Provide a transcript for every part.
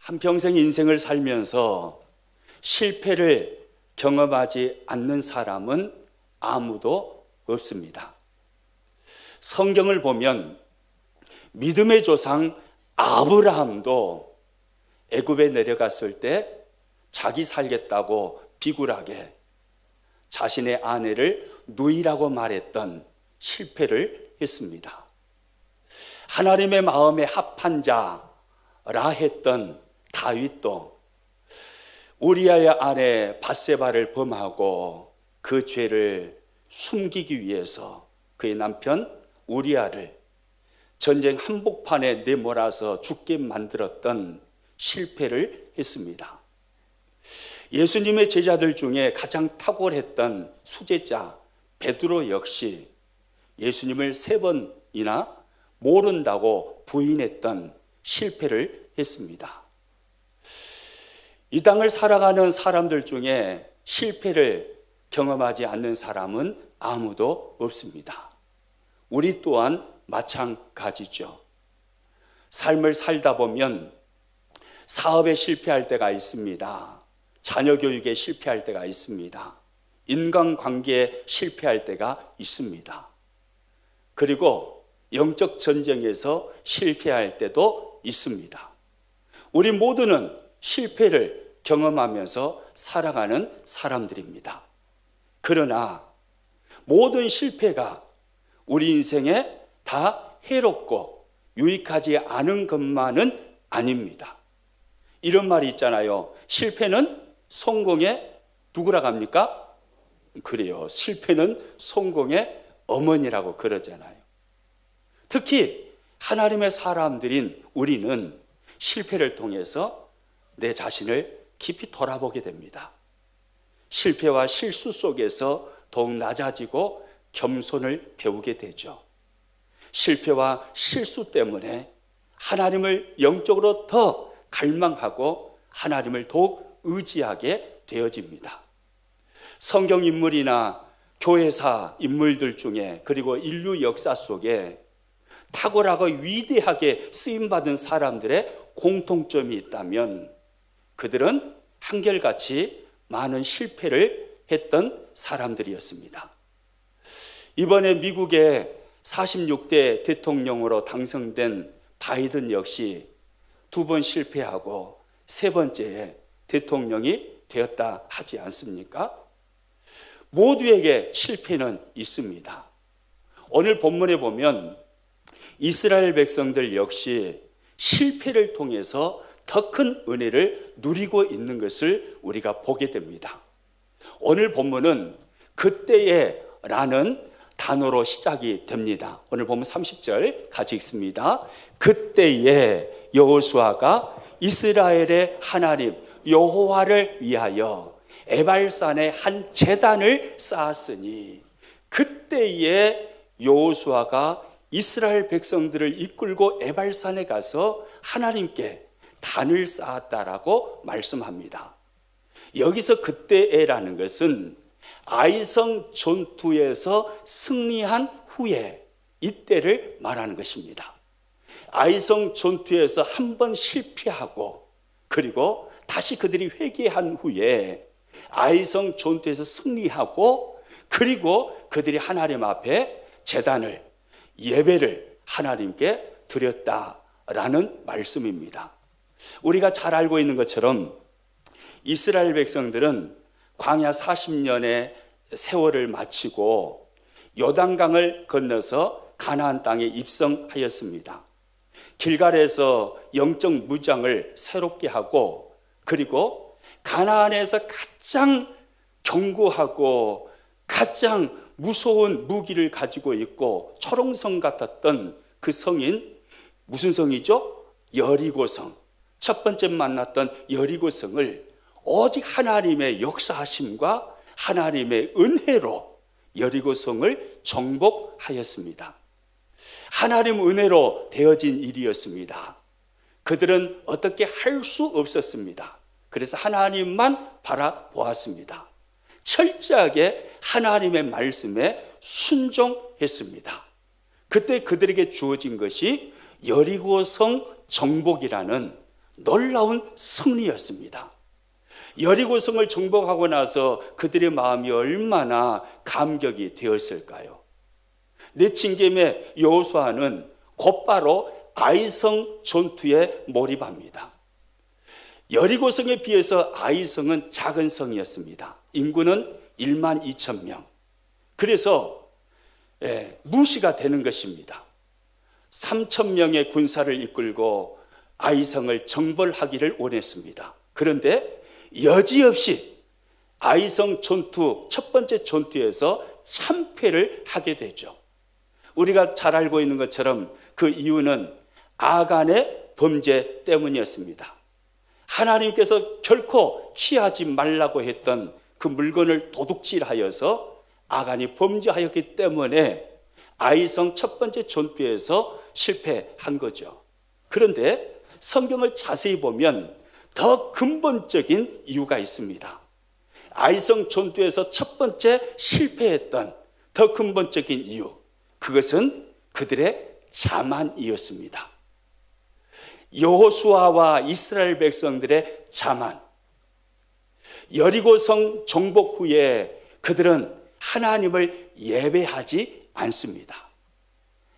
한평생 인생을 살면서 실패를 경험하지 않는 사람은 아무도 없습니다. 성경을 보면 믿음의 조상 아브라함도 애굽에 내려갔을 때 자기 살겠다고 비굴하게 자신의 아내를 누이라고 말했던 실패를 했습니다. 하나님의 마음에 합한 자라 했던 다윗도 우리아의 아내 밧세바를 범하고 그 죄를 숨기기 위해서 그의 남편 우리아를 전쟁 한복판에 내몰아서 죽게 만들었던 실패를 했습니다. 예수님의 제자들 중에 가장 탁월했던 수제자 베드로 역시 예수님을 3번이나 모른다고 부인했던 실패를 했습니다. 이 땅을 살아가는 사람들 중에 실패를 경험하지 않는 사람은 아무도 없습니다. 우리 또한 마찬가지죠. 삶을 살다 보면 사업에 실패할 때가 있습니다. 자녀 교육에 실패할 때가 있습니다. 인간관계에 실패할 때가 있습니다. 그리고 영적 전쟁에서 실패할 때도 있습니다. 우리 모두는 실패를 경험하면서 살아가는 사람들입니다. 그러나 모든 실패가 우리 인생에 다 해롭고 유익하지 않은 것만은 아닙니다. 이런 말이 있잖아요. 실패는 성공의 누구라고 합니까? 그래요. 실패는 성공의 어머니라고 그러잖아요. 특히 하나님의 사람들인 우리는 실패를 통해서 내 자신을 깊이 돌아보게 됩니다. 실패와 실수 속에서 더욱 낮아지고 겸손을 배우게 되죠. 실패와 실수 때문에 하나님을 영적으로 더 갈망하고 하나님을 더욱 의지하게 되어집니다. 성경 인물이나 교회사 인물들 중에 그리고 인류 역사 속에 탁월하고 위대하게 쓰임받은 사람들의 공통점이 있다면 그들은 한결같이 많은 실패를 했던 사람들이었습니다. 이번에 미국의 46대 대통령으로 당선된 바이든 역시 2번 실패하고 3번째에 대통령이 되었다 하지 않습니까? 모두에게 실패는 있습니다. 오늘 본문에 보면 이스라엘 백성들 역시 실패를 통해서 더 큰 은혜를 누리고 있는 것을 우리가 보게 됩니다. 오늘 본문은 그때에 라는 단어로 시작이 됩니다. 오늘 보면 30절 같이 읽습니다. 그때에 여호수아가 이스라엘의 하나님 여호와를 위하여 에발산에 한 제단을 쌓았으니 그때에 여호수아가 이스라엘 백성들을 이끌고 에발산에 가서 하나님께 단을 쌓았다라고 말씀합니다. 여기서 그때에라는 것은 아이성 전투에서 승리한 후에 이때를 말하는 것입니다. 아이성 전투에서 한 번 실패하고 그리고 다시 그들이 회개한 후에 아이성 전투에서 승리하고 그리고 그들이 하나님 앞에 제단을 예배를 하나님께 드렸다라는 말씀입니다. 우리가 잘 알고 있는 것처럼 이스라엘 백성들은 광야 40년의 세월을 마치고 요단강을 건너서 가나안 땅에 입성하였습니다. 길갈에서 영적 무장을 새롭게 하고 그리고 가나안에서 가장 견고하고 가장 무서운 무기를 가지고 있고 초롱성 같았던 그 성인 무슨 성이죠? 여리고성. 첫 번째 만났던 여리고성을 오직 하나님의 역사하심과 하나님의 은혜로 여리고성을 정복하였습니다. 하나님 은혜로 되어진 일이었습니다. 그들은 어떻게 할 수 없었습니다. 그래서 하나님만 바라보았습니다. 철저하게 하나님의 말씀에 순종했습니다. 그때 그들에게 주어진 것이 여리고성 정복이라는 놀라운 승리였습니다. 여리고성을 정복하고 나서 그들의 마음이 얼마나 감격이 되었을까요? 내친김에 여호수아는 곧바로 아이성 전투에 몰입합니다. 여리고성에 비해서 아이성은 작은 성이었습니다. 인구는 1만 2천 명. 그래서 무시가 되는 것입니다. 3천 명의 군사를 이끌고 아이성을 정벌하기를 원했습니다. 그런데 여지없이 아이성 전투, 첫 번째 전투에서 참패를 하게 되죠. 우리가 잘 알고 있는 것처럼 그 이유는 아간의 범죄 때문이었습니다. 하나님께서 결코 취하지 말라고 했던 그 물건을 도둑질하여서 아간이 범죄하였기 때문에 아이성 첫 번째 전투에서 실패한 거죠. 그런데 성경을 자세히 보면 더 근본적인 이유가 있습니다. 아이성 전투에서 첫 번째 실패했던 더 근본적인 이유, 그것은 그들의 자만이었습니다. 여호수아와 이스라엘 백성들의 자만. 여리고성 정복 후에 그들은 하나님을 예배하지 않습니다.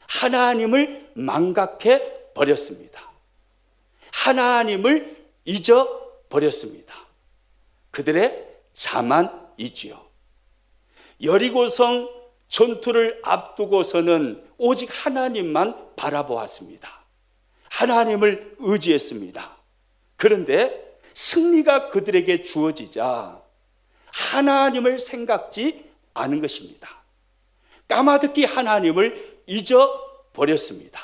하나님을 망각해 버렸습니다. 하나님을 잊어버렸습니다. 그들의 자만이지요. 여리고성 전투를 앞두고서는 오직 하나님만 바라보았습니다. 하나님을 의지했습니다. 그런데 승리가 그들에게 주어지자 하나님을 생각지 않은 것입니다. 까마득히 하나님을 잊어버렸습니다.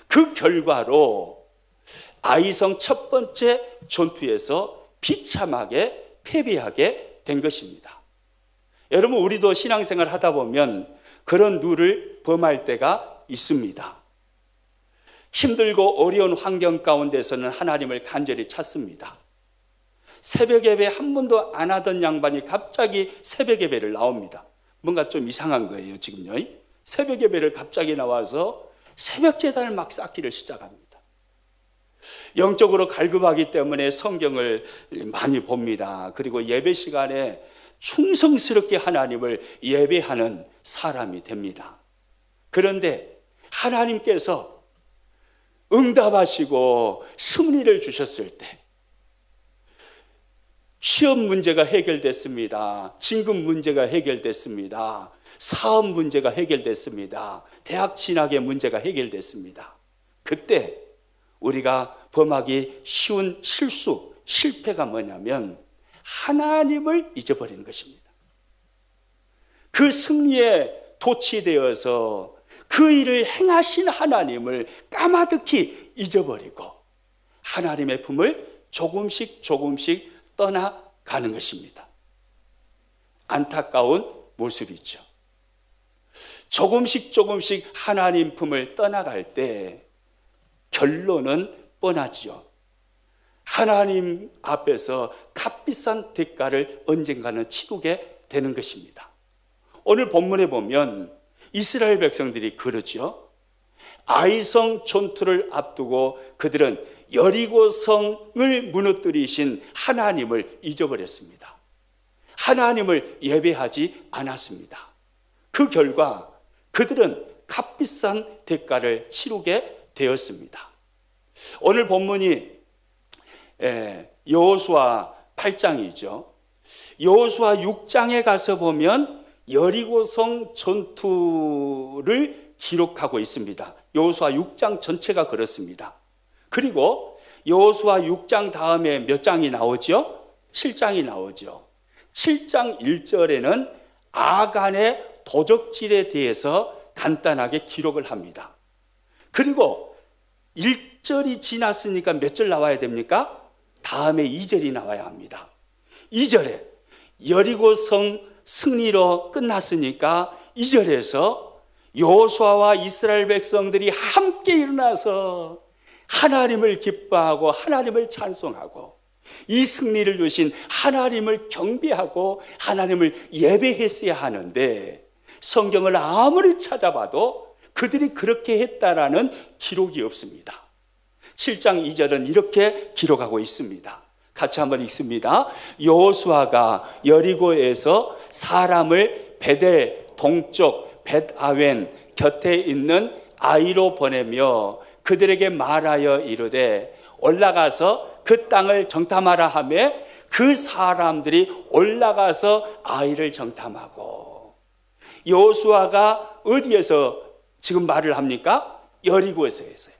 그 결과로 아이성 첫 번째 전투에서 비참하게 패배하게 된 것입니다. 여러분, 우리도 신앙생활 하다 보면 그런 누를 범할 때가 있습니다. 힘들고 어려운 환경 가운데서는 하나님을 간절히 찾습니다. 새벽 예배 한 번도 안 하던 양반이 갑자기 새벽 예배를 나옵니다. 뭔가 좀 이상한 거예요, 지금요. 새벽 예배를 갑자기 나와서 새벽 제단을 막 쌓기를 시작합니다. 영적으로 갈급하기 때문에 성경을 많이 봅니다. 그리고 예배 시간에 충성스럽게 하나님을 예배하는 사람이 됩니다. 그런데 하나님께서 응답하시고 승리를 주셨을 때 취업 문제가 해결됐습니다. 진급 문제가 해결됐습니다. 사업 문제가 해결됐습니다. 대학 진학의 문제가 해결됐습니다. 그때 우리가 범하기 쉬운 실수, 실패가 뭐냐면 하나님을 잊어버리는 것입니다. 그 승리에 도취되어서 그 일을 행하신 하나님을 까마득히 잊어버리고 하나님의 품을 조금씩 떠나가는 것입니다. 안타까운 모습이죠. 조금씩 하나님 품을 떠나갈 때 결론은 뻔하지요. 하나님 앞에서 값비싼 대가를 언젠가는 치르게 되는 것입니다. 오늘 본문에 보면 이스라엘 백성들이 그러죠. 아이성 전투를 앞두고 그들은 여리고성을 무너뜨리신 하나님을 잊어버렸습니다. 하나님을 예배하지 않았습니다. 그 결과 그들은 값비싼 대가를 치르게 되었습니다. 오늘 본문이 여호수아 8장이죠. 여호수아 6장에 가서 보면 여리고성 전투를 기록하고 있습니다. 여호수아 6장 전체가 그렇습니다. 그리고 여호수아 6장 다음에 몇 장이 나오죠? 7장이 나오죠. 7장 1절에는 아간의 도적질에 대해서 간단하게 기록을 합니다. 그리고 1절이 지났으니까 몇 절 나와야 됩니까? 다음에 2절이 나와야 합니다. 2절에 여리고성 승리로 끝났으니까 2절에서 여호수아와 이스라엘 백성들이 함께 일어나서 하나님을 기뻐하고 하나님을 찬송하고 이 승리를 주신 하나님을 경배하고 하나님을 예배했어야 하는데 성경을 아무리 찾아봐도 그들이 그렇게 했다라는 기록이 없습니다. 7장 2절은 이렇게 기록하고 있습니다. 같이 한번 읽습니다. 여호수아가 여리고에서 사람을 베델 동쪽 벳아웬 곁에 있는 아이로 보내며 그들에게 말하여 이르되 올라가서 그 땅을 정탐하라 하며 그 사람들이 올라가서 아이를 정탐하고, 여호수아가 어디에서 지금 말을 합니까? 여리고에서 했어요.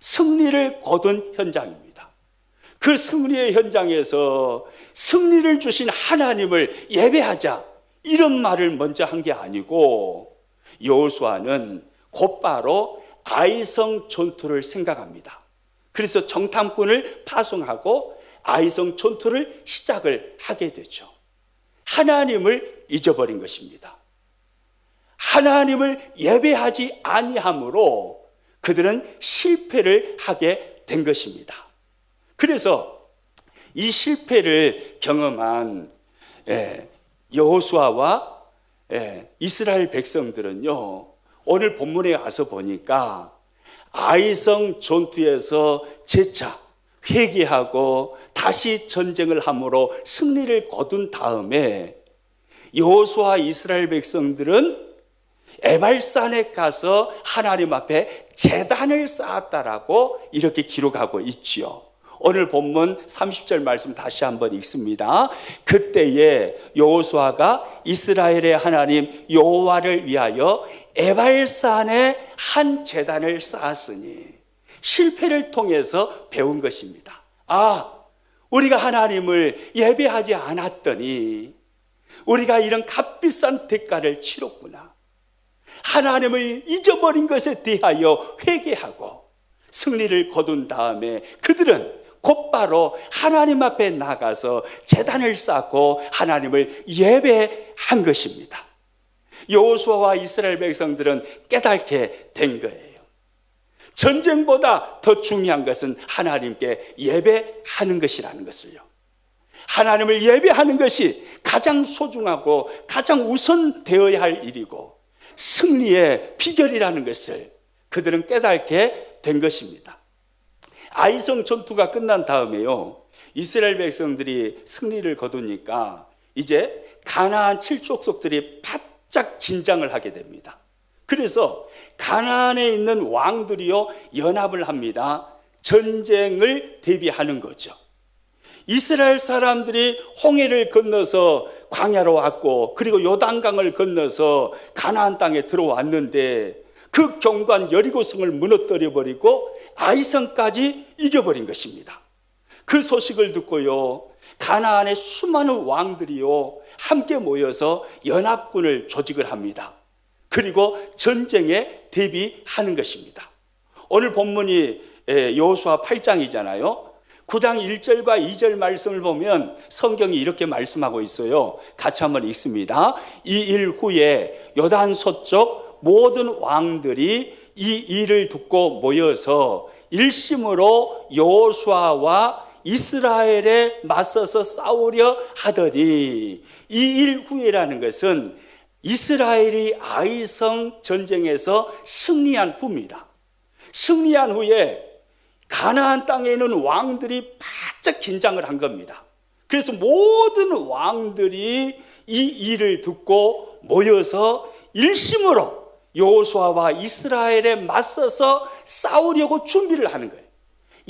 승리를 거둔 현장입니다. 그 승리의 현장에서 승리를 주신 하나님을 예배하자, 이런 말을 먼저 한 게 아니고, 여호수아는 곧바로 아이성 전투를 생각합니다. 그래서 정탐꾼을 파송하고 아이성 전투를 시작을 하게 되죠. 하나님을 잊어버린 것입니다. 하나님을 예배하지 아니함으로 그들은 실패를 하게 된 것입니다. 그래서 이 실패를 경험한 여호수아와 이스라엘 백성들은요, 오늘 본문에 와서 보니까 아이성 전투에서 재차 회개하고 다시 전쟁을 함으로 승리를 거둔 다음에 여호수아 이스라엘 백성들은 에발산에 가서 하나님 앞에 제단을 쌓았다라고 이렇게 기록하고 있지요. 오늘 본문 30절 말씀 다시 한번 읽습니다. 그때에 여호수아가 이스라엘의 하나님 여호와를 위하여 에발산에 한 제단을 쌓았으니, 실패를 통해서 배운 것입니다. 우리가 하나님을 예배하지 않았더니 우리가 이런 값비싼 대가를 치렀구나. 하나님을 잊어버린 것에 대하여 회개하고 승리를 거둔 다음에 그들은 곧바로 하나님 앞에 나가서 제단을 쌓고 하나님을 예배한 것입니다. 여호수아와 이스라엘 백성들은 깨닫게 된 거예요. 전쟁보다 더 중요한 것은 하나님께 예배하는 것이라는 것을요. 하나님을 예배하는 것이 가장 소중하고 가장 우선되어야 할 일이고 승리의 비결이라는 것을 그들은 깨닫게 된 것입니다. 아이성 전투가 끝난 다음에요, 이스라엘 백성들이 승리를 거두니까 이제 가나안 7족속들이 바짝 긴장을 하게 됩니다. 그래서 가나안에 있는 왕들이요 연합을 합니다. 전쟁을 대비하는 거죠. 이스라엘 사람들이 홍해를 건너서 광야로 왔고, 그리고 요단강을 건너서 가나안 땅에 들어왔는데 그 경관 여리고성을 무너뜨려 버리고 아이성까지 이겨버린 것입니다. 그 소식을 듣고요, 가나안의 수많은 왕들이요 함께 모여서 연합군을 조직을 합니다. 그리고 전쟁에 대비하는 것입니다. 오늘 본문이 여호수아 8장이잖아요. 9장 1절과 2절 말씀을 보면 성경이 이렇게 말씀하고 있어요. 같이 한번 읽습니다. 이 일 후에 요단 서쪽 모든 왕들이 이 일을 듣고 모여서 일심으로 여호수아와 이스라엘에 맞서서 싸우려 하더니, 이 일 후에라는 것은 이스라엘이 아이성 전쟁에서 승리한 후입니다. 승리한 후에 가나안 땅에 있는 왕들이 바짝 긴장을 한 겁니다. 그래서 모든 왕들이 이 일을 듣고 모여서 일심으로 여호수아와 이스라엘에 맞서서 싸우려고 준비를 하는 거예요.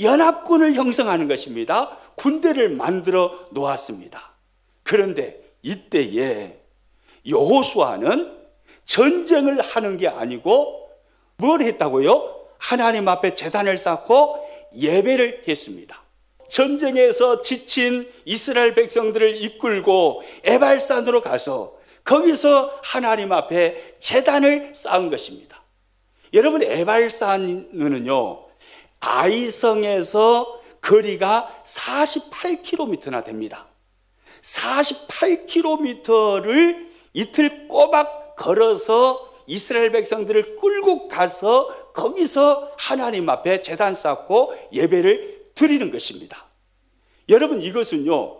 연합군을 형성하는 것입니다. 군대를 만들어 놓았습니다. 그런데 이때에 여호수아는 전쟁을 하는 게 아니고 뭘 했다고요? 하나님 앞에 제단을 쌓고 예배를 했습니다. 전쟁에서 지친 이스라엘 백성들을 이끌고 에발산으로 가서 거기서 하나님 앞에 제단을 쌓은 것입니다. 여러분, 에발산은요 아이성에서 거리가 48km나 됩니다. 48km를 이틀 꼬박 걸어서 이스라엘 백성들을 끌고 가서 거기서 하나님 앞에 제단 쌓고 예배를 드리는 것입니다. 여러분, 이것은요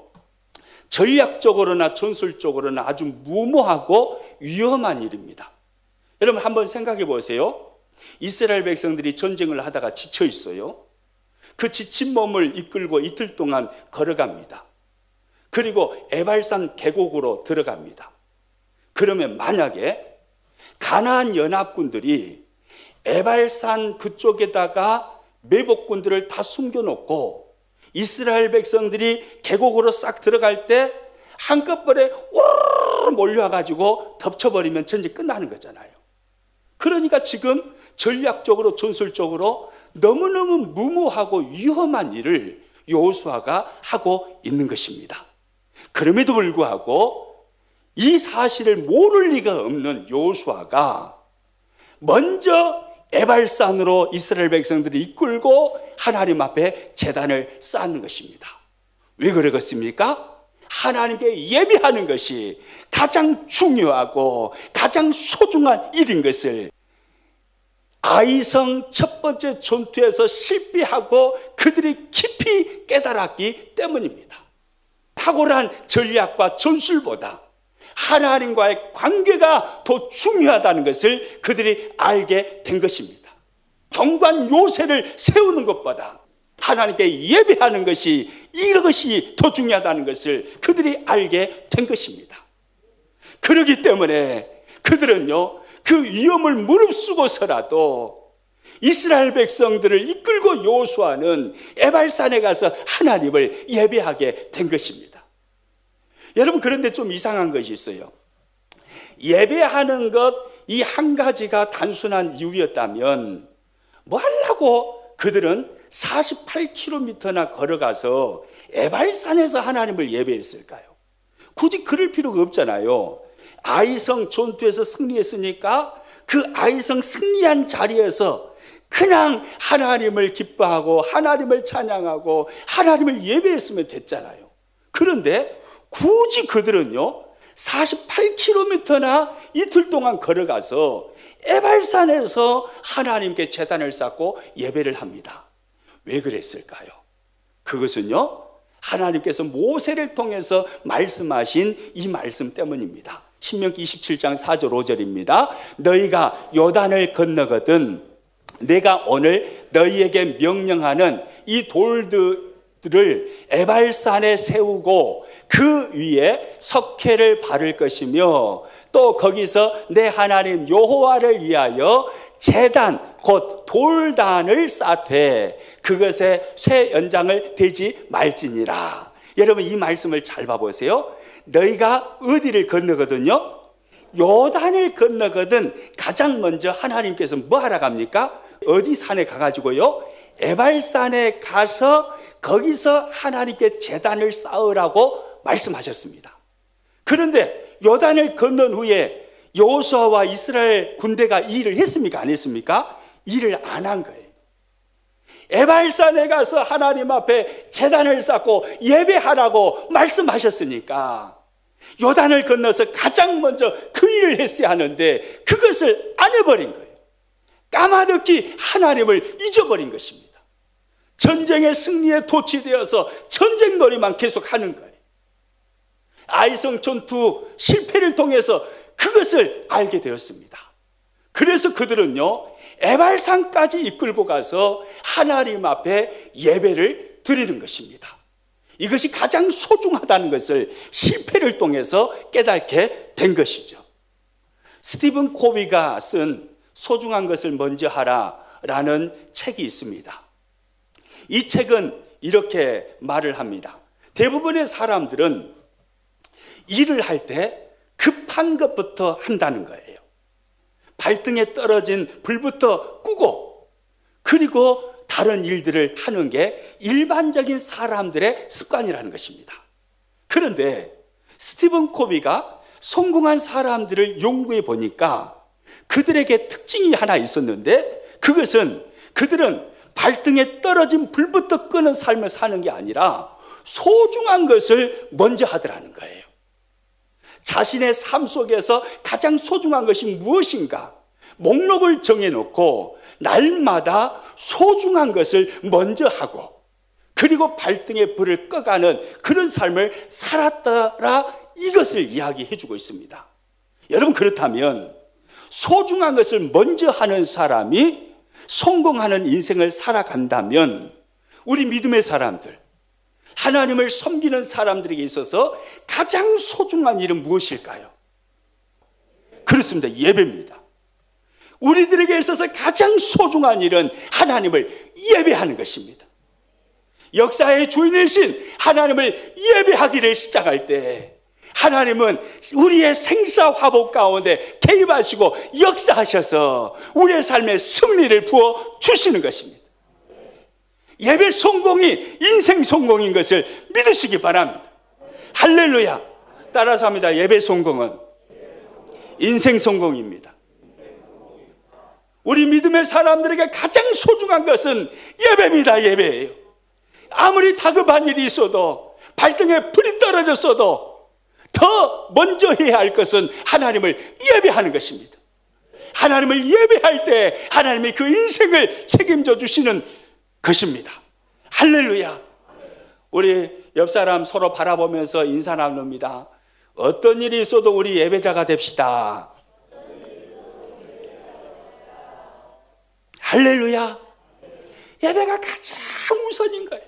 전략적으로나 전술적으로나 아주 무모하고 위험한 일입니다. 여러분, 한번 생각해 보세요. 이스라엘 백성들이 전쟁을 하다가 지쳐 있어요. 그 지친 몸을 이끌고 이틀 동안 걸어갑니다. 그리고 에발산 계곡으로 들어갑니다. 그러면 만약에 가나안 연합군들이 에발산 그쪽에다가 매복군들을 다 숨겨놓고 이스라엘 백성들이 계곡으로 싹 들어갈 때 한꺼번에 오르르 몰려와가지고 덮쳐버리면 전쟁 끝나는 거잖아요. 그러니까 지금 전략적으로 전술적으로 너무너무 무모하고 위험한 일을 여호수아가 하고 있는 것입니다. 그럼에도 불구하고 이 사실을 모를 리가 없는 여호수아가 먼저 에발산으로 이스라엘 백성들을 이끌고 하나님 앞에 제단을 쌓는 것입니다. 왜 그러겠습니까? 하나님께 예배하는 것이 가장 중요하고 가장 소중한 일인 것을 아이성 첫 번째 전투에서 실패하고 그들이 깊이 깨달았기 때문입니다. 탁월한 전략과 전술보다 하나님과의 관계가 더 중요하다는 것을 그들이 알게 된 것입니다. 경관 요새를 세우는 것보다 하나님께 예배하는 것이 이것이 더 중요하다는 것을 그들이 알게 된 것입니다. 그렇기 때문에 그들은요, 그 위험을 무릅쓰고서라도 이스라엘 백성들을 이끌고 여호수아는 에발산에 가서 하나님을 예배하게 된 것입니다. 여러분, 그런데 좀 이상한 것이 있어요. 예배하는 것 이 한 가지가 단순한 이유였다면 뭐 하려고 그들은 48km나 걸어가서 에발산에서 하나님을 예배했을까요? 굳이 그럴 필요가 없잖아요. 아이성 전투에서 승리했으니까 그 아이성 승리한 자리에서 그냥 하나님을 기뻐하고 하나님을 찬양하고 하나님을 예배했으면 됐잖아요. 그런데 굳이 그들은요 48km나 이틀 동안 걸어가서 에발산에서 하나님께 제단을 쌓고 예배를 합니다. 왜 그랬을까요? 그것은요 하나님께서 모세를 통해서 말씀하신 이 말씀 때문입니다. 신명기 27장 4절 5절입니다. 너희가 요단을 건너거든 내가 오늘 너희에게 명령하는 이 돌들을 에발산에 세우고 그 위에 석회를 바를 것이며 또 거기서 내 하나님 여호와를 위하여 제단 곧 돌단을 쌓되 그것에 새 연장을 대지 말지니라. 여러분 이 말씀을 잘 봐보세요. 너희가 어디를 건너거든요? 요단을 건너거든 가장 먼저 하나님께서 뭐 하러 갑니까? 어디 산에 가가지고요 에발산에 가서 거기서 하나님께 제단을 쌓으라고 말씀하셨습니다. 그런데 요단을 건넌 후에 여호수아와 이스라엘 군대가 이 일을 했습니까? 안 했습니까? 일을 안 한 거예요. 에발산에 가서 하나님 앞에 제단을 쌓고 예배하라고 말씀하셨으니까 요단을 건너서 가장 먼저 그 일을 했어야 하는데 그것을 안 해버린 거예요. 까마득히 하나님을 잊어버린 것입니다. 전쟁의 승리에 도취되어서 전쟁놀이만 계속하는 거예요. 아이성 전투 실패를 통해서 그것을 알게 되었습니다. 그래서 그들은요 에발산까지 이끌고 가서 하나님 앞에 예배를 드리는 것입니다. 이것이 가장 소중하다는 것을 실패를 통해서 깨닫게 된 것이죠. 스티븐 코비가 쓴 소중한 것을 먼저 하라라는 책이 있습니다. 이 책은 이렇게 말을 합니다. 대부분의 사람들은 일을 할 때 급한 것부터 한다는 거예요. 발등에 떨어진 불부터 끄고 그리고 다른 일들을 하는 게 일반적인 사람들의 습관이라는 것입니다. 그런데 스티븐 코비가 성공한 사람들을 연구해 보니까 그들에게 특징이 하나 있었는데 그것은 그들은 발등에 떨어진 불부터 끄는 삶을 사는 게 아니라 소중한 것을 먼저 하더라는 거예요. 자신의 삶 속에서 가장 소중한 것이 무엇인가 목록을 정해놓고 날마다 소중한 것을 먼저 하고 그리고 발등에 불을 꺼가는 그런 삶을 살았더라 이것을 이야기해 주고 있습니다. 여러분 그렇다면 소중한 것을 먼저 하는 사람이 성공하는 인생을 살아간다면 우리 믿음의 사람들, 하나님을 섬기는 사람들에게 있어서 가장 소중한 일은 무엇일까요? 그렇습니다. 예배입니다. 우리들에게 있어서 가장 소중한 일은 하나님을 예배하는 것입니다. 역사의 주인이신 하나님을 예배하기를 시작할 때 하나님은 우리의 생사화복 가운데 개입하시고 역사하셔서 우리의 삶에 승리를 부어 주시는 것입니다. 예배 성공이 인생 성공인 것을 믿으시기 바랍니다. 할렐루야. 따라서 합니다. 예배 성공은 인생 성공입니다. 우리 믿음의 사람들에게 가장 소중한 것은 예배입니다. 예배예요. 아무리 다급한 일이 있어도, 발등에 불이 떨어졌어도 더 먼저 해야 할 것은 하나님을 예배하는 것입니다. 하나님을 예배할 때 하나님이 그 인생을 책임져 주시는 것입니다. 할렐루야. 우리 옆 사람 서로 바라보면서 인사 나눕니다. 어떤 일이 있어도 우리 예배자가 됩시다. 할렐루야. 예배가 가장 우선인 거예요.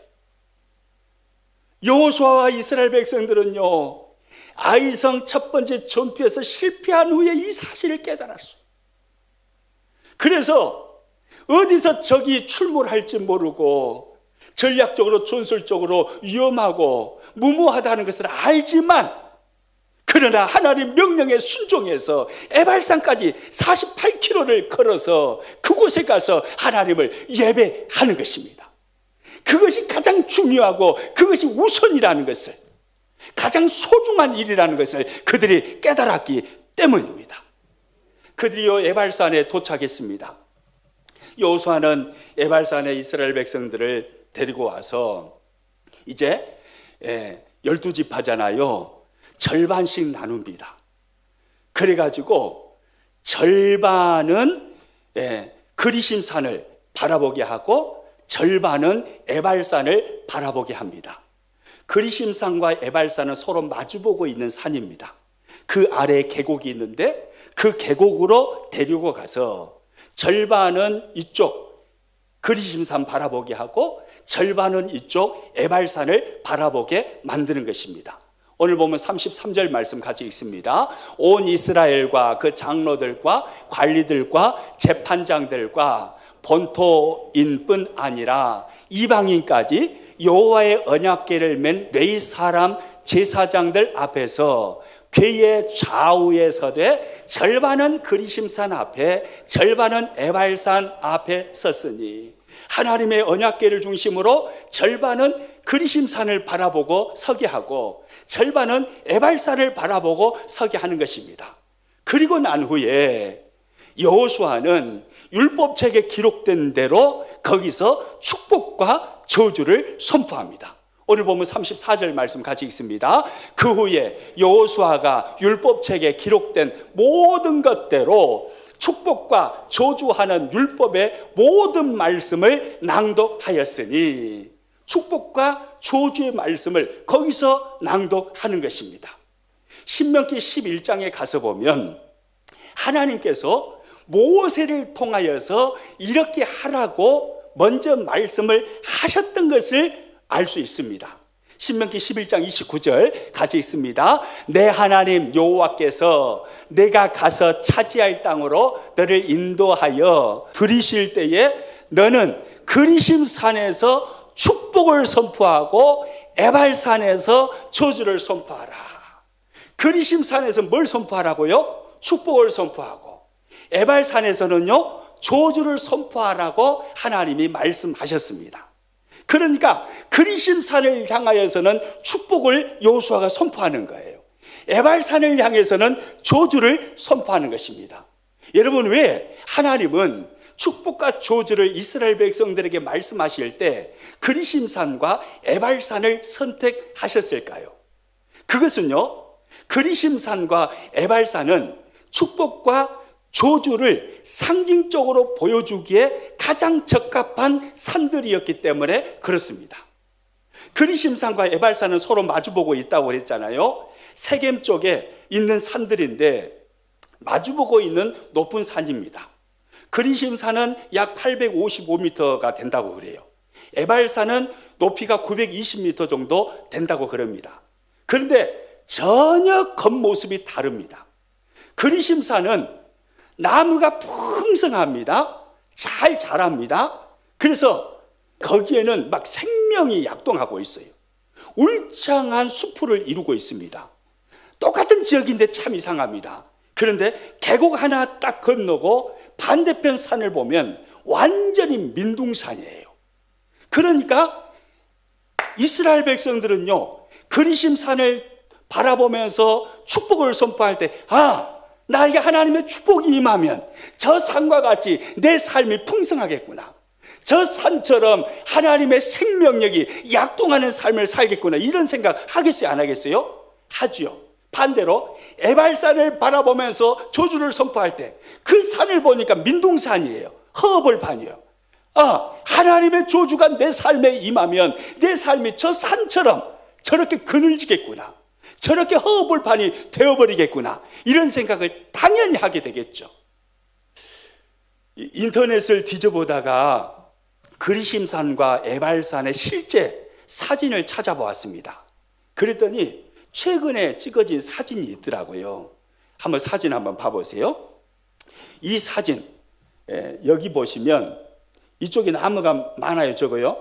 여호수아와 이스라엘 백성들은요, 아이성 첫 번째 전투에서 실패한 후에 이 사실을 깨달았어요. 그래서 어디서 적이 출몰할지 모르고 전략적으로 전술적으로 위험하고 무모하다는 것을 알지만, 그러나 하나님 명령에 순종해서 에발산까지 48km를 걸어서 그곳에 가서 하나님을 예배하는 것입니다. 그것이 가장 중요하고 그것이 우선이라는 것을, 가장 소중한 일이라는 것을 그들이 깨달았기 때문입니다. 그들이 에발산에 도착했습니다. 여호수아는 에발산에 이스라엘 백성들을 데리고 와서 이제 12지파잖아요. 절반씩 나눕니다. 그래가지고 절반은 그리심산을 바라보게 하고 절반은 에발산을 바라보게 합니다. 그리심산과 에발산은 서로 마주보고 있는 산입니다. 그 아래에 계곡이 있는데 그 계곡으로 데리고 가서 절반은 이쪽 그리심산 바라보게 하고 절반은 이쪽 에발산을 바라보게 만드는 것입니다. 오늘 보면 33절 말씀 같이 읽습니다. 온 이스라엘과 그 장로들과 관리들과 재판장들과 본토인뿐 아니라 이방인까지 여호와의 언약궤를 맨 레위 사람 제사장들 앞에서 궤의 좌우에 서되 절반은 그리심산 앞에 절반은 에발산 앞에 섰으니, 하나님의 언약궤를 중심으로 절반은 그리심산을 바라보고 서게 하고 절반은 에발산을 바라보고 서게 하는 것입니다. 그리고 난 후에 여호수아는 율법책에 기록된 대로 거기서 축복과 저주를 선포합니다. 오늘 보면 34절 말씀 같이 읽습니다. 그 후에 여호수아가 율법책에 기록된 모든 것대로 축복과 저주하는 율법의 모든 말씀을 낭독하였으니, 축복과 저주의 말씀을 거기서 낭독하는 것입니다. 신명기 11장에 가서 보면 하나님께서 모세를 통하여서 이렇게 하라고 먼저 말씀을 하셨던 것을 알 수 있습니다. 신명기 11장 29절 같이 읽습니다. 내 하나님 여호와께서 내가 가서 차지할 땅으로 너를 인도하여 들이실 때에 너는 그리심산에서 축복을 선포하고 에발산에서 저주를 선포하라. 그리심산에서 뭘 선포하라고요? 축복을 선포하고, 에발산에서는요 저주를 선포하라고 하나님이 말씀하셨습니다. 그러니까 그리심산을 향하여서는 축복을 여호수아가 선포하는 거예요. 에발산을 향해서는 저주를 선포하는 것입니다. 여러분, 왜 하나님은 축복과 저주를 이스라엘 백성들에게 말씀하실 때 그리심산과 에발산을 선택하셨을까요? 그것은요, 그리심산과 에발산은 축복과 저주를 상징적으로 보여주기에 가장 적합한 산들이었기 때문에 그렇습니다. 그리심산과 에발산은 서로 마주보고 있다고 그랬잖아요. 세겜 쪽에 있는 산들인데 마주보고 있는 높은 산입니다. 그리심산은 약 855m가 된다고 그래요. 에발산은 높이가 920m 정도 된다고 그럽니다. 그런데 전혀 겉모습이 다릅니다. 그리심산은 나무가 풍성합니다. 잘 자랍니다. 그래서 거기에는 막 생명이 약동하고 있어요. 울창한 수풀을 이루고 있습니다. 똑같은 지역인데 참 이상합니다. 그런데 계곡 하나 딱 건너고 반대편 산을 보면 완전히 민둥산이에요. 그러니까 이스라엘 백성들은요, 그리심산을 바라보면서 축복을 선포할 때, 나에게 하나님의 축복이 임하면 저 산과 같이 내 삶이 풍성하겠구나, 저 산처럼 하나님의 생명력이 약동하는 삶을 살겠구나, 이런 생각 하겠어요, 안 하겠어요? 하지요. 반대로 에발산을 바라보면서 저주를 선포할 때 그 산을 보니까 민둥산이에요. 허벌판이에요. 하나님의 저주가 내 삶에 임하면 내 삶이 저 산처럼 저렇게 그늘지겠구나, 저렇게 허벌판이 되어버리겠구나, 이런 생각을 당연히 하게 되겠죠. 인터넷을 뒤져보다가 그리심산과 에발산의 실제 사진을 찾아보았습니다. 그랬더니 최근에 찍어진 사진이 있더라고요. 사진 한번 봐보세요. 이 사진, 여기 보시면 이쪽에 나무가 많아요. 저거요.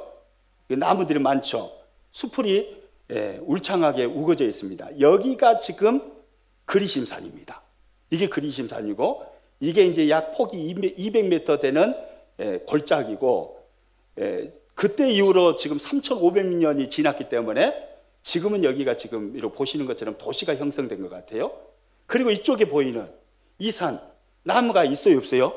나무들이 많죠. 수풀이 울창하게 우거져 있습니다. 여기가 지금 그리심산입니다. 이게 그리심산이고, 이게 이제 약 폭이 200m 되는 골짜기고, 그때 이후로 지금 3,500년이 지났기 때문에 지금은 여기가 지금 이렇게 보시는 것처럼 도시가 형성된 것 같아요. 그리고 이쪽에 보이는 이 산, 나무가 있어요, 없어요?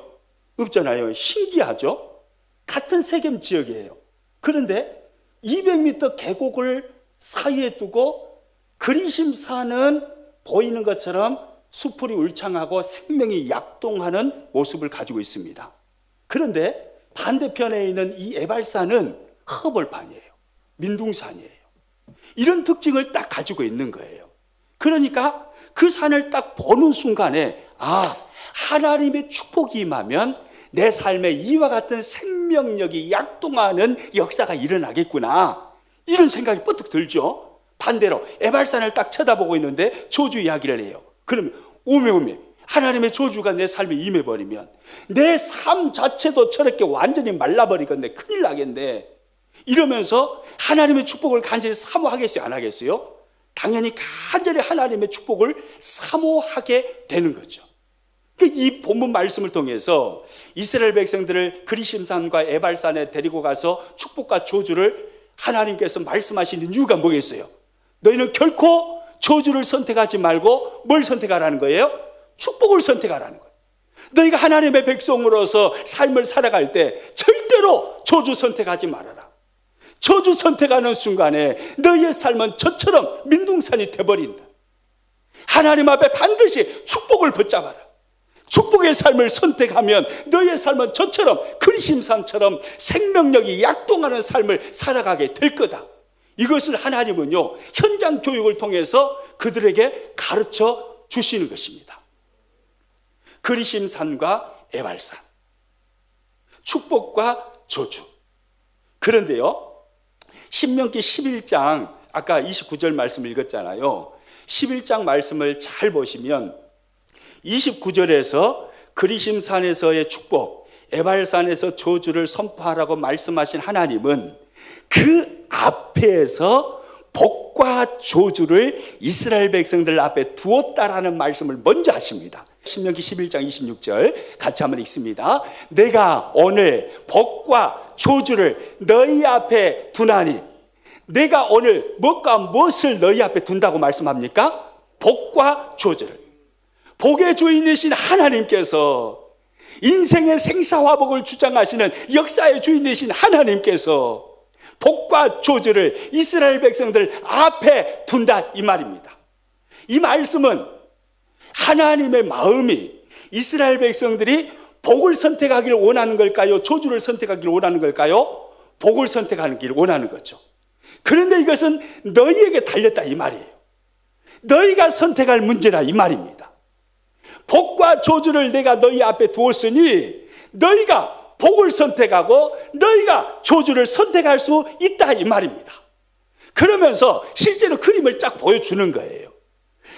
없잖아요. 신기하죠? 같은 세겜 지역이에요. 그런데 200m 계곡을 사이에 두고 그리심산은 보이는 것처럼 수풀이 울창하고 생명이 약동하는 모습을 가지고 있습니다. 그런데 반대편에 있는 이 에발산은 허벌판이에요. 민둥산이에요. 이런 특징을 딱 가지고 있는 거예요. 그러니까 그 산을 딱 보는 순간에 하나님의 축복이 임하면 내 삶에 이와 같은 생명력이 약동하는 역사가 일어나겠구나, 이런 생각이 뻗뜩 들죠. 반대로 에발산을 딱 쳐다보고 있는데 저주 이야기를 해요. 그러면 오메 하나님의 저주가 내 삶에 임해버리면 내 삶 자체도 저렇게 완전히 말라버리겠네, 큰일 나겠네, 이러면서 하나님의 축복을 간절히 사모하겠어요, 안 하겠어요? 당연히 간절히 하나님의 축복을 사모하게 되는 거죠. 이 본문 말씀을 통해서 이스라엘 백성들을 그리심산과 에발산에 데리고 가서 축복과 저주를 하나님께서 말씀하시는 이유가 뭐겠어요? 너희는 결코 저주를 선택하지 말고 뭘 선택하라는 거예요? 축복을 선택하라는 거예요. 너희가 하나님의 백성으로서 삶을 살아갈 때 절대로 저주 선택하지 말아라. 저주 선택하는 순간에 너희의 삶은 저처럼 민둥산이 되어버린다. 하나님 앞에 반드시 축복을 붙잡아라. 축복의 삶을 선택하면 너희의 삶은 저처럼 그리심산처럼 생명력이 약동하는 삶을 살아가게 될 거다. 이것을 하나님은요, 현장 교육을 통해서 그들에게 가르쳐 주시는 것입니다. 그리심산과 에발산, 축복과 저주. 그런데요, 신명기 11장, 아까 29절 말씀 읽었잖아요. 11장 말씀을 잘 보시면 29절에서 그리심산에서의 축복, 에발산에서 저주를 선포하라고 말씀하신 하나님은 그 앞에서 복과 저주를 이스라엘 백성들 앞에 두었다라는 말씀을 먼저 하십니다. 신명기 11장 26절 같이 한번 읽습니다. 내가 오늘 복과 저주를 너희 앞에 두나니, 내가 오늘 무엇과 무엇을 너희 앞에 둔다고 말씀합니까? 복과 저주를. 복의 주인이신 하나님께서, 인생의 생사화복을 주장하시는 역사의 주인이신 하나님께서 복과 저주를 이스라엘 백성들 앞에 둔다, 이 말입니다. 이 말씀은 하나님의 마음이 이스라엘 백성들이 복을 선택하기를 원하는 걸까요? 저주를 선택하기를 원하는 걸까요? 복을 선택하기를 원하는 거죠. 그런데 이것은 너희에게 달렸다, 이 말이에요. 너희가 선택할 문제라, 이 말입니다. 복과 저주를 내가 너희 앞에 두었으니 너희가 복을 선택하고 너희가 저주를 선택할 수 있다 이 말입니다. 그러면서 실제로 그림을 쫙 보여주는 거예요.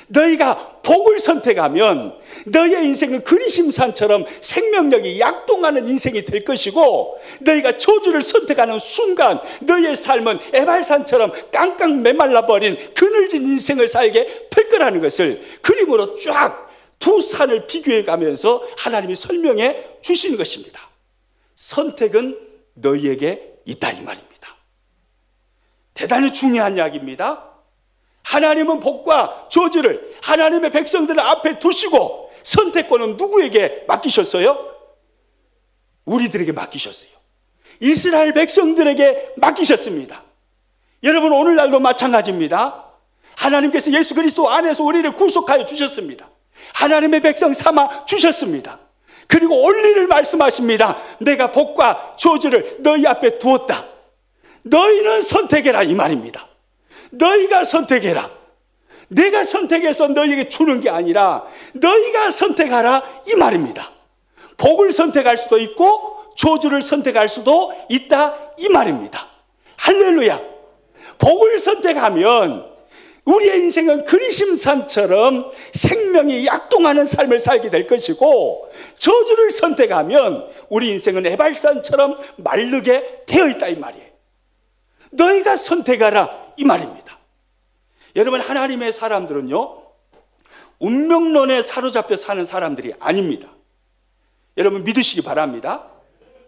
너희가 복을 선택하면 너희의 인생은 그리심산처럼 생명력이 약동하는 인생이 될 것이고, 너희가 저주를 선택하는 순간 너희의 삶은 에발산처럼 깡깡 메말라버린 그늘진 인생을 살게 될 거라는 것을 그림으로 쫙 두 산을 비교해 가면서 하나님이 설명해 주시는 것입니다. 선택은 너희에게 있다 이 말입니다. 대단히 중요한 이야기입니다. 하나님은 복과 저주를 하나님의 백성들 앞에 두시고 선택권은 누구에게 맡기셨어요? 우리들에게 맡기셨어요. 이스라엘 백성들에게 맡기셨습니다. 여러분, 오늘날도 마찬가지입니다. 하나님께서 예수 그리스도 안에서 우리를 구속하여 주셨습니다. 하나님의 백성 삼아 주셨습니다. 그리고 원리를 말씀하십니다. 내가 복과 저주를 너희 앞에 두었다. 너희는 선택해라 이 말입니다. 너희가 선택해라. 내가 선택해서 너희에게 주는 게 아니라 너희가 선택하라 이 말입니다. 복을 선택할 수도 있고 저주를 선택할 수도 있다 이 말입니다. 할렐루야. 복을 선택하면 우리의 인생은 그리심산처럼 생명이 약동하는 삶을 살게 될 것이고, 저주를 선택하면 우리 인생은 에발산처럼 마르게 되어 있다 이 말이에요. 너희가 선택하라 이 말입니다. 여러분, 하나님의 사람들은요, 운명론에 사로잡혀 사는 사람들이 아닙니다. 여러분 믿으시기 바랍니다.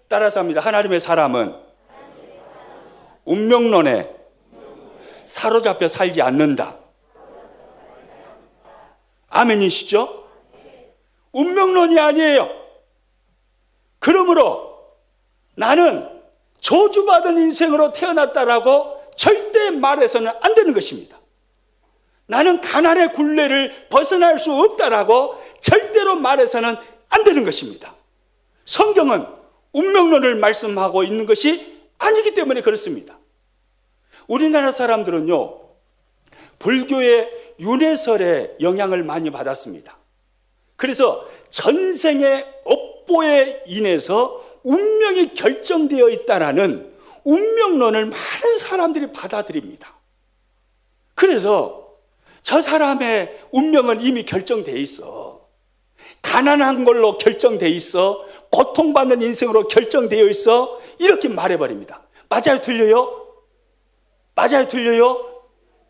따라서 합니다. 하나님의 사람은 운명론에 사로잡혀 살지 않는다. 아멘이시죠? 운명론이 아니에요. 그러므로 나는 저주받은 인생으로 태어났다라고 절대 말해서는 안 되는 것입니다. 나는 가난의 굴레를 벗어날 수 없다라고 절대로 말해서는 안 되는 것입니다. 성경은 운명론을 말씀하고 있는 것이 아니기 때문에 그렇습니다. 우리나라 사람들은요, 불교의 윤회설에 영향을 많이 받았습니다. 그래서 전생의 업보에 인해서 운명이 결정되어 있다라는 운명론을 많은 사람들이 받아들입니다. 그래서 저 사람의 운명은 이미 결정되어 있어. 가난한 걸로 결정되어 있어. 고통받는 인생으로 결정되어 있어. 이렇게 말해버립니다. 맞아요? 틀려요? 맞아요? 틀려요?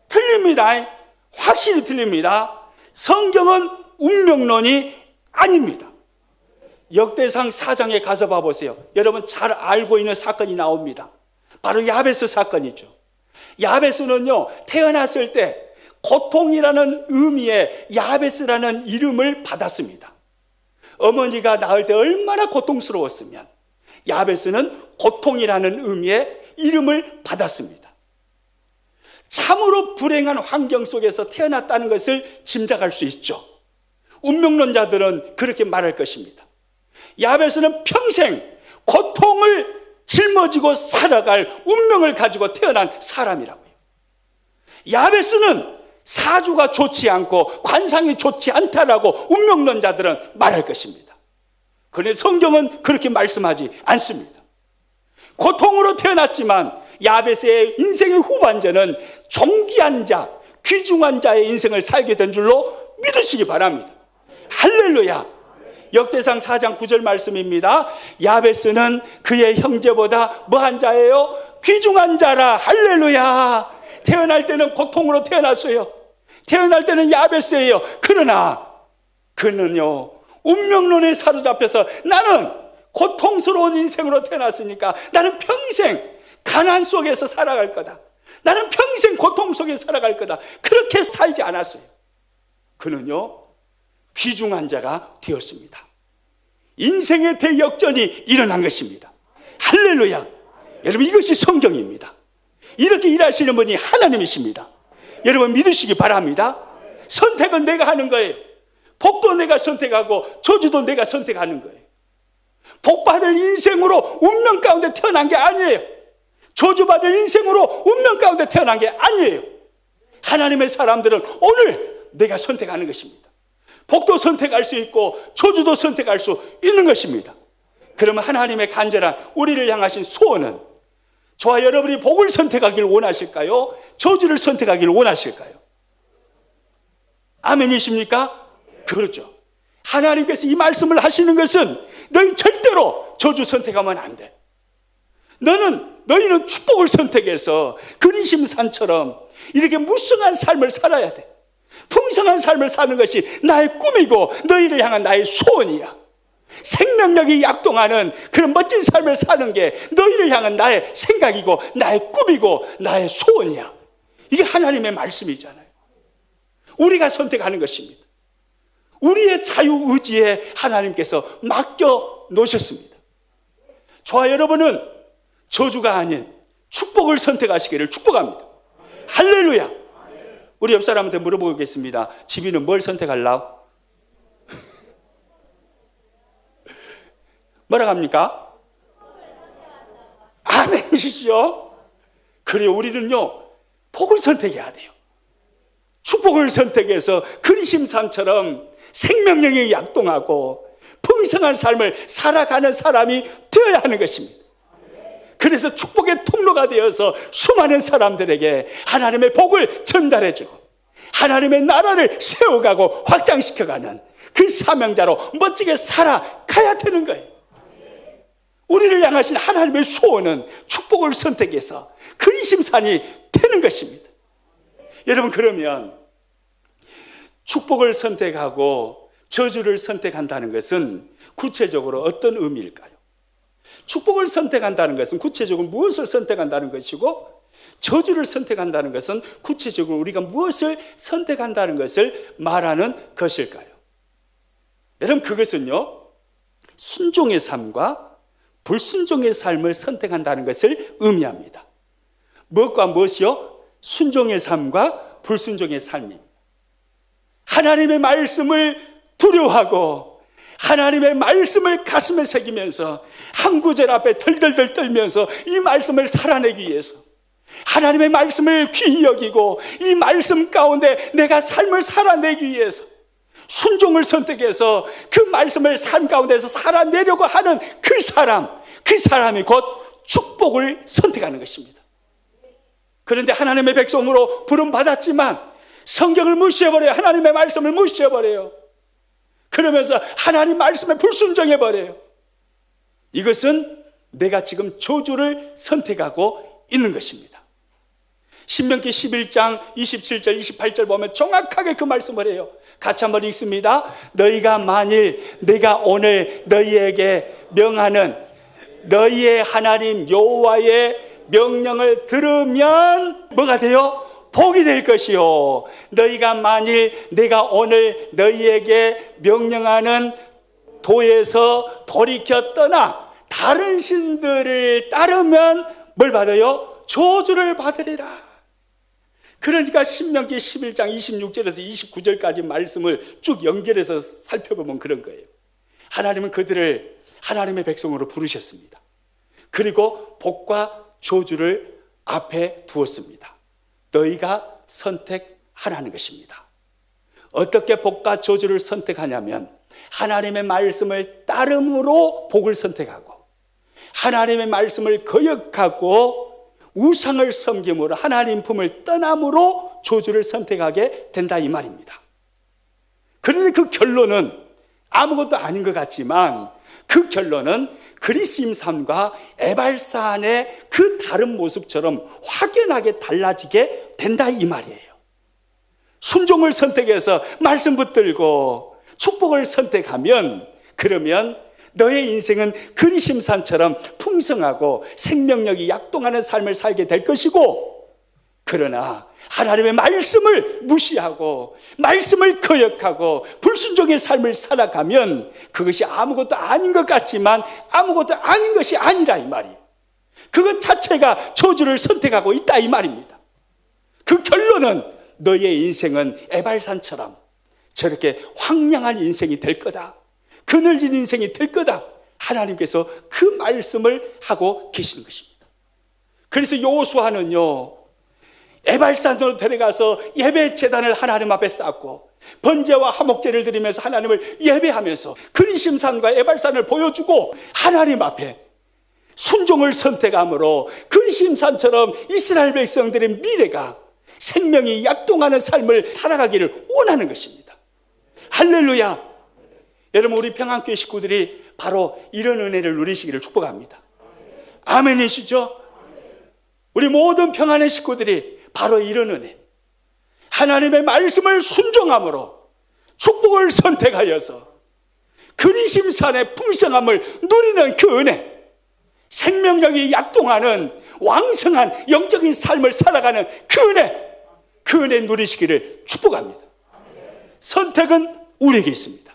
틀립니다. 확실히 틀립니다. 성경은 운명론이 아닙니다. 역대상 4장에 가서 봐보세요. 여러분 잘 알고 있는 사건이 나옵니다. 바로 야베스 사건이죠. 야베스는요, 태어났을 때 고통이라는 의미의 야베스라는 이름을 받았습니다. 어머니가 낳을 때 얼마나 고통스러웠으면 야베스는 고통이라는 의미의 이름을 받았습니다. 참으로 불행한 환경 속에서 태어났다는 것을 짐작할 수 있죠. 운명론자들은 그렇게 말할 것입니다. 야베스는 평생 고통을 짊어지고 살아갈 운명을 가지고 태어난 사람이라고요. 야베스는 사주가 좋지 않고 관상이 좋지 않다라고 운명론자들은 말할 것입니다. 그런데 성경은 그렇게 말씀하지 않습니다. 고통으로 태어났지만 야베스의 인생의 후반전은 존귀한 자, 귀중한 자의 인생을 살게 된 줄로 믿으시기 바랍니다. 할렐루야. 역대상 4장 9절 말씀입니다. 야베스는 그의 형제보다 뭐한 자예요? 귀중한 자라. 할렐루야. 태어날 때는 고통으로 태어났어요. 태어날 때는 야베스예요. 그러나 그는요, 운명론에 사로잡혀서 나는 고통스러운 인생으로 태어났으니까 나는 평생 가난 속에서 살아갈 거다. 나는 평생 고통 속에 살아갈 거다. 그렇게 살지 않았어요. 그는요, 귀중한 자가 되었습니다. 인생의 대역전이 일어난 것입니다. 할렐루야. 여러분, 이것이 성경입니다. 이렇게 일하시는 분이 하나님이십니다. 여러분 믿으시기 바랍니다. 선택은 내가 하는 거예요. 복도 내가 선택하고 저주도 내가 선택하는 거예요. 복받을 인생으로 운명 가운데 태어난 게 아니에요. 저주받을 인생으로 운명 가운데 태어난 게 아니에요. 하나님의 사람들은 오늘 내가 선택하는 것입니다. 복도 선택할 수 있고 저주도 선택할 수 있는 것입니다. 그러면 하나님의 간절한 우리를 향하신 소원은 저와 여러분이 복을 선택하기를 원하실까요? 저주를 선택하기를 원하실까요? 아멘이십니까? 그렇죠. 하나님께서 이 말씀을 하시는 것은 너희 절대로 저주 선택하면 안 돼. 너희는 축복을 선택해서 그리심산처럼 이렇게 무성한 삶을 살아야 돼. 풍성한 삶을 사는 것이 나의 꿈이고 너희를 향한 나의 소원이야. 생명력이 약동하는 그런 멋진 삶을 사는 게 너희를 향한 나의 생각이고 나의 꿈이고 나의 소원이야. 이게 하나님의 말씀이잖아요. 우리가 선택하는 것입니다. 우리의 자유의지에 하나님께서 맡겨 놓으셨습니다. 저와 여러분은 저주가 아닌 축복을 선택하시기를 축복합니다. 할렐루야. 우리 옆 사람한테 물어보겠습니다. 지비는 뭘 선택하려고? 뭐라고 합니까? 아멘이시죠? 그래요. 우리는요 복을 선택해야 돼요. 축복을 선택해서 그리심산처럼 생명력이 약동하고 풍성한 삶을 살아가는 사람이 되어야 하는 것입니다. 그래서 축복의 통로가 되어서 수많은 사람들에게 하나님의 복을 전달해주고 하나님의 나라를 세워가고 확장시켜가는 그 사명자로 멋지게 살아가야 되는 거예요. 우리를 향하신 하나님의 소원은 축복을 선택해서 그리심산이 되는 것입니다. 여러분, 그러면 축복을 선택하고 저주를 선택한다는 것은 구체적으로 어떤 의미일까요? 축복을 선택한다는 것은 구체적으로 무엇을 선택한다는 것이고, 저주를 선택한다는 것은 구체적으로 우리가 무엇을 선택한다는 것을 말하는 것일까요? 여러분, 그것은요 순종의 삶과 불순종의 삶을 선택한다는 것을 의미합니다. 무엇과 무엇이요? 순종의 삶과 불순종의 삶입니다. 하나님의 말씀을 두려워하고 하나님의 말씀을 가슴에 새기면서 한 구절 앞에 덜덜덜 떨면서 이 말씀을 살아내기 위해서 하나님의 말씀을 귀히 여기고 이 말씀 가운데 내가 삶을 살아내기 위해서 순종을 선택해서 그 말씀을 삶 가운데서 살아내려고 하는 그 사람이 곧 축복을 선택하는 것입니다. 그런데 하나님의 백성으로 부름받았지만 성경을 무시해버려요. 하나님의 말씀을 무시해버려요. 그러면서 하나님 말씀에 불순종해버려요. 이것은 내가 지금 저주를 선택하고 있는 것입니다. 신명기 11장 27절 28절 보면 정확하게 그 말씀을 해요. 같이 한번 읽습니다. 너희가 만일 내가 오늘 너희에게 명하는 너희의 하나님 여호와의 명령을 들으면 뭐가 돼요? 복이 될 것이요. 너희가 만일 내가 오늘 너희에게 명령하는 도에서 돌이켜 떠나 다른 신들을 따르면 뭘 받아요? 저주를 받으리라. 그러니까 신명기 11장 26절에서 29절까지 말씀을 쭉 연결해서 살펴보면 그런 거예요. 하나님은 그들을 하나님의 백성으로 부르셨습니다. 그리고 복과 저주를 앞에 두었습니다. 너희가 선택하라는 것입니다. 어떻게 복과 저주를 선택하냐면 하나님의 말씀을 따름으로 복을 선택하고 하나님의 말씀을 거역하고 우상을 섬김으로 하나님 품을 떠남으로 저주를 선택하게 된다 이 말입니다. 그런데 그 결론은 아무것도 아닌 것 같지만 그 결론은 그리스임 삶과 에발산의 그 다른 모습처럼 확연하게 달라지게 된다 이 말이에요. 순종을 선택해서 말씀 붙들고 축복을 선택하면 그러면 너의 인생은 그리심산처럼 풍성하고 생명력이 약동하는 삶을 살게 될 것이고, 그러나 하나님의 말씀을 무시하고 말씀을 거역하고 불순종의 삶을 살아가면 그것이 아무것도 아닌 것 같지만 아무것도 아닌 것이 아니라 이 말이에요. 그것 자체가 저주를 선택하고 있다 이 말입니다. 그 결론은 너의 인생은 에발산처럼 저렇게 황량한 인생이 될 거다, 그늘진 인생이 될 거다, 하나님께서 그 말씀을 하고 계시는 것입니다. 그래서 여호수아는요 에발산으로 데려가서 예배 제단을 하나님 앞에 쌓고 번제와 화목제를 드리면서 하나님을 예배하면서 그리심산과 에발산을 보여주고 하나님 앞에 순종을 선택함으로 그리심산처럼 이스라엘 백성들의 미래가 생명이 약동하는 삶을 살아가기를 원하는 것입니다. 할렐루야. 여러분, 우리 평안교회 식구들이 바로 이런 은혜를 누리시기를 축복합니다. 아멘이시죠? 우리 모든 평안의 식구들이 바로 이런 은혜, 하나님의 말씀을 순종함으로 축복을 선택하여서 그리심산의 풍성함을 누리는 그 은혜, 생명력이 약동하는 왕성한 영적인 삶을 살아가는 그 은혜 누리시기를 축복합니다. 선택은 우리에게 있습니다.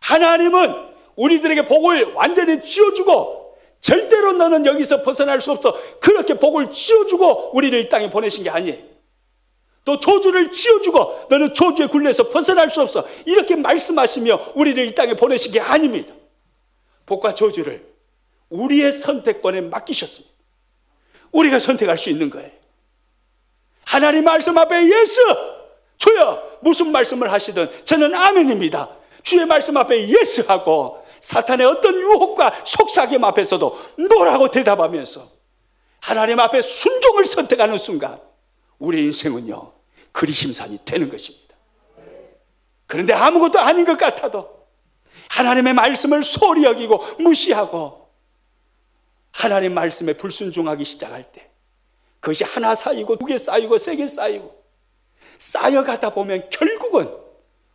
하나님은 우리들에게 복을 완전히 쥐어주고 절대로 너는 여기서 벗어날 수 없어, 그렇게 복을 쥐어주고 우리를 이 땅에 보내신 게 아니에요. 또 저주를 쥐어주고 너는 저주의 굴레에서 벗어날 수 없어, 이렇게 말씀하시며 우리를 이 땅에 보내신 게 아닙니다. 복과 저주를 우리의 선택권에 맡기셨습니다. 우리가 선택할 수 있는 거예요. 하나님 말씀 앞에 예수, 주여, 무슨 말씀을 하시든 저는 아멘입니다. 주의 말씀 앞에 예스하고 사탄의 어떤 유혹과 속삭임 앞에서도 노라고 대답하면서 하나님 앞에 순종을 선택하는 순간 우리 인생은요, 그리심산이 되는 것입니다. 그런데 아무것도 아닌 것 같아도 하나님의 말씀을 소홀히 여기고 무시하고 하나님 말씀에 불순종하기 시작할 때 그것이 하나 쌓이고 두 개 쌓이고 세 개 쌓이고 쌓여가다 보면 결국은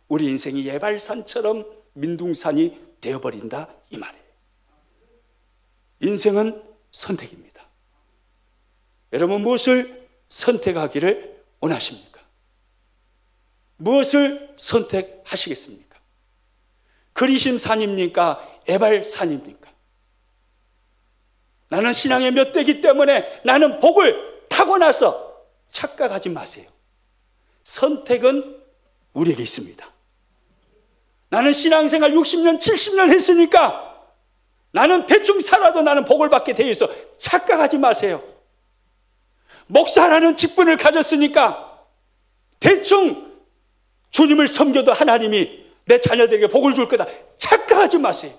우리 인생이 예발산처럼 민둥산이 되어버린다, 이 말이에요. 인생은 선택입니다. 여러분, 무엇을 선택하기를 원하십니까? 무엇을 선택하시겠습니까? 그리심산입니까? 에발산입니까? 나는 신앙의 몇 대기 때문에 나는 복을 타고나서 착각하지 마세요. 선택은 우리에게 있습니다. 나는 신앙생활 60년, 70년 했으니까 나는 대충 살아도 나는 복을 받게 돼 있어, 착각하지 마세요. 목사라는 직분을 가졌으니까 대충 주님을 섬겨도 하나님이 내 자녀들에게 복을 줄 거다, 착각하지 마세요.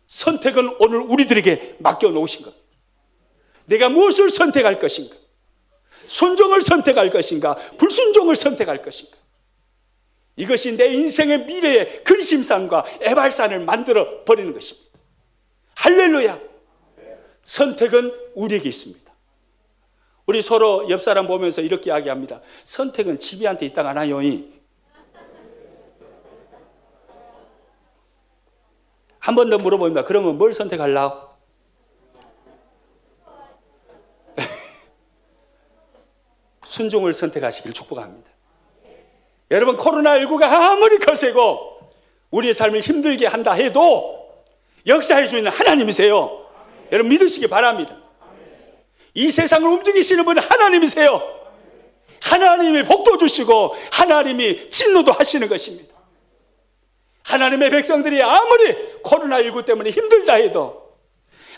선택은 오늘 우리들에게 맡겨놓으신 겁니다. 내가 무엇을 선택할 것인가? 순종을 선택할 것인가? 불순종을 선택할 것인가? 이것이 내 인생의 미래의 그리심산과 에발산을 만들어 버리는 것입니다. 할렐루야. 선택은 우리에게 있습니다. 우리 서로 옆 사람 보면서 이렇게 이야기합니다. 선택은 집이한테 있다가 나요. 한 번 더 물어봅니다. 그러면 뭘 선택하려고? 순종을 선택하시길 축복합니다. 여러분, 코로나19가 아무리 거세고 우리의 삶을 힘들게 한다 해도 역사해 주는 하나님이세요. 여러분, 믿으시기 바랍니다. 이 세상을 움직이시는 분은 하나님이세요. 하나님이 복도 주시고 하나님이 진노도 하시는 것입니다. 하나님의 백성들이 아무리 코로나19 때문에 힘들다 해도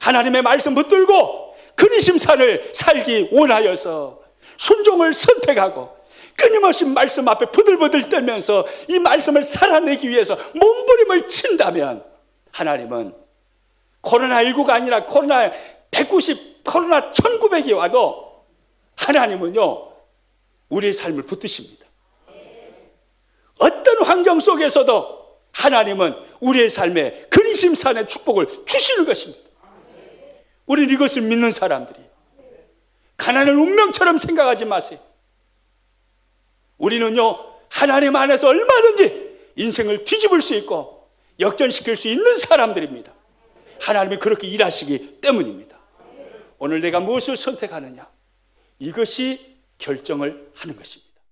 하나님의 말씀 붙들고 그리심산을 살기 원하여서 순종을 선택하고 끊임없이 말씀 앞에 부들부들 떨면서 이 말씀을 살아내기 위해서 몸부림을 친다면 하나님은 코로나19가 아니라 코로나 190, 코로나 1900이 와도 하나님은요, 우리의 삶을 붙드십니다. 어떤 환경 속에서도 하나님은 우리의 삶에 그리심산의 축복을 주시는 것입니다. 우리는 이것을 믿는 사람들이 가난을 운명처럼 생각하지 마세요. 우리는요, 하나님 안에서 얼마든지 인생을 뒤집을 수 있고 역전시킬 수 있는 사람들입니다. 하나님이 그렇게 일하시기 때문입니다. 오늘 내가 무엇을 선택하느냐, 이것이 결정을 하는 것입니다.